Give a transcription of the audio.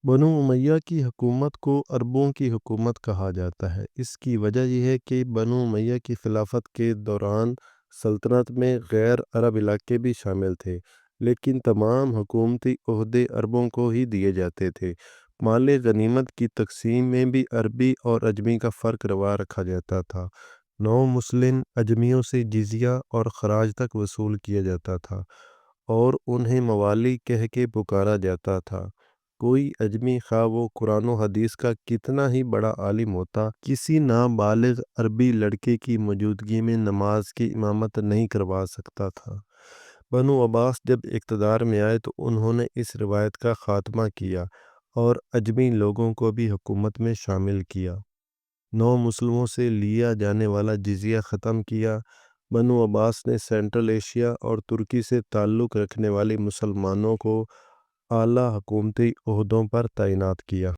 بنو امیہ کی حکومت کو عربوں کی حکومت کہا جاتا ہے۔ اس کی وجہ یہ ہے کہ بنو امیہ کی خلافت کے دوران سلطنت میں غیر عرب علاقے بھی شامل تھے، لیکن تمام حکومتی عہدے عربوں کو ہی دیے جاتے تھے۔ مال غنیمت کی تقسیم میں بھی عربی اور عجمی کا فرق روا رکھا جاتا تھا۔ نو مسلم اجمیوں سے جزیہ اور خراج تک وصول کیا جاتا تھا اور انہیں موالی کہہ کے پکارا جاتا تھا۔ کوئی اجمی خواہ وہ قرآن و حدیث کا کتنا ہی بڑا عالم ہوتا، کسی نابالغ عربی لڑکے کی موجودگی میں نماز کی امامت نہیں کروا سکتا تھا۔ بنو عباس جب اقتدار میں آئے تو انہوں نے اس روایت کا خاتمہ کیا اور اجمی لوگوں کو بھی حکومت میں شامل کیا۔ نو مسلموں سے لیا جانے والا جزیہ ختم کیا۔ بنو عباس نے سینٹرل ایشیا اور ترکی سے تعلق رکھنے والے مسلمانوں کو اعلیٰ حکومتی عہدوں پر تعینات کیا۔